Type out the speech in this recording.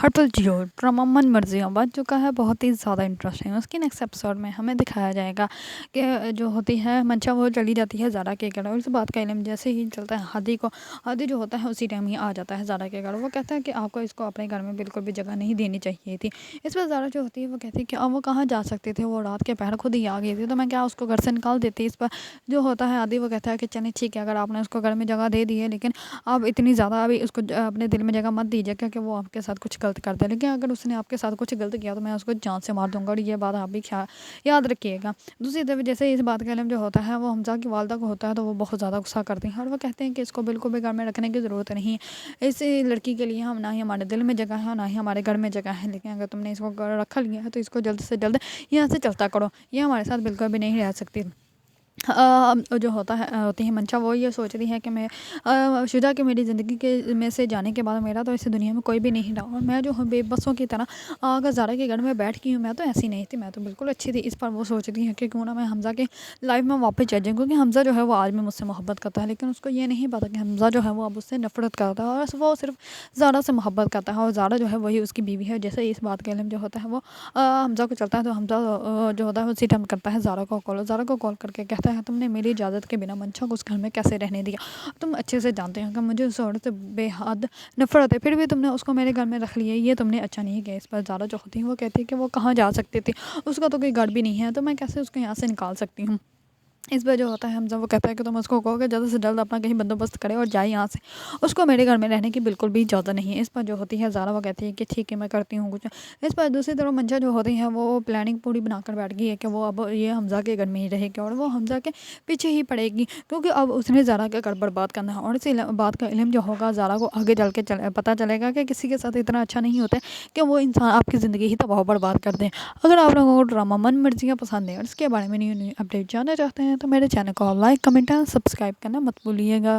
Hotel जियो drama मन मर्जियाँ बन चुका है, बहुत ही ज़्यादा इंटरेस्टिंग। उसके नेक्स्ट एपिसोड में हमें दिखाया जाएगा कि जो होती है मंशा वो चली जाती है ज़ारा के घर, और इस बात का इल्म जैसे ही चलता है हादी को, हादी जो होता है उसी टाइम ही आ जाता है ज़ारा के घर। वो कहता है कि आपको इसको अपने घर में बिल्कुल भी जगह नहीं देनी चाहिए थी। इस पर ज़ारा जो होती है वो कहती है कि अब वो कहाँ जा सकते थे, वो रात के पहर खुद ही आ गई थी, तो मैं क्या उसको घर से निकाल देती। इस पर जो होता है आदि वो कहता है कि चलिए ठीक है, अगर आपने उसको घर में जगह दे दी है, लेकिन आप इतनी ज़्यादा अभी उसको अपने दिल में जगह मत दीजिए, क्योंकि वो आपके साथ कुछ गलत करता है। लेकिन अगर उसने आपके साथ कुछ गलत किया तो मैं उसको जान से मार दूंगा, और ये बात आप भी याद रखिएगा। दूसरी तरफ जैसे इस बात का इल्म जो होता है वो हमजा की वालदा को होता है, तो वो बहुत ज़्यादा गुस्सा करती हैं और वो कहते हैं कि इसको बिल्कुल भी घर में रखने की ज़रूरत नहीं है। इस लड़की के लिए हम ना ही हमारे दिल में जगह है, ना ही हमारे घर में जगह है, लेकिन अगर तुमने इसको रखा लिया है तो इसको जल्द से जल्द यहाँ से चलता करो, ये हमारे साथ बिल्कुल भी नहीं रह सकती। जो होता है होती है मंशा, वो ये सोच रही है कि मैं शुजा के मेरी ज़िंदगी के में से जाने के बाद मेरा तो इस दुनिया में कोई भी नहीं रहा, और मैं जो हूँ बेबसों की तरह अगर ज़ारा के घर में बैठ गई हूँ। मैं तो ऐसी नहीं थी, मैं तो बिल्कुल अच्छी थी। इस पर वो सोच रही है कि क्यों ना मैं हमज़ा के लाइफ में वापस चल जाऊँ, क्योंकि हमज़ा जो है वो आज भी मुझसे मोहब्बत करता है, लेकिन उसको ये नहीं पता कि हमज़ा जो है वो अब उससे नफरत करता है, और वो सिर्फ ज़ारा से मोहब्बत करता है, और ज़ारा जो है वही उसकी बीवी है। जैसे इस बात का इल्म जो होता है वो हमज़ा को चलता है, तो हमज़ा जो होता है वो उसी टाइम करता है ज़ारा को कॉल करके कहता है तुमने मेरी इजाज़त के बिना मंशा को उस घर में कैसे रहने दिया। तुम अच्छे से जानते हो कि मुझे उस औरत से बेहद नफरत है, फिर भी तुमने उसको मेरे घर में रख लिया, ये तुमने अच्छा नहीं किया। इस पर ज़ारा जो होती है वो कहती है कि वो कहाँ जा सकती थी, उसका तो कोई घर भी नहीं है, तो मैं कैसे उसको यहाँ से निकाल सकती हूँ। इस पर जो होता है हमज़ा वो कहता है कि तुम उसको कहो कि जल्द से जल्द अपना कहीं बंदोबस्त करे और जाए यहाँ से, उसको मेरे घर में रहने की बिल्कुल भी इजाज़त नहीं है। इस पर जो होती है ज़ारा वो कहती है कि ठीक है मैं करती हूँ कुछ। इस पर दूसरी तरफ मंशा जो होती है वो प्लानिंग पूरी बनाकर बैठ गई है कि वो अब ये हमज़ा के घर में ही रहेगी, और वो हमज़ा के पीछे ही पड़ेगी, क्योंकि अब उसने ज़ारा का घर बर्बाद करना है। और इस बात का इल्म जो होगा ज़ारा को आगे चल के पता चलेगा कि किसी के साथ इतना अच्छा नहीं होता है कि वो इंसान आपकी ज़िंदगी ही तबाह बर्बाद कर दे। अगर आप लोगों को ड्रामा मन मर्जियाँ पसंद है और इसके बारे में न्यू न्यू अपडेट जानना चाहते हैं तो मेरे चैनल को लाइक कमेंट एंड सब्सक्राइब करना मत भूलिएगा।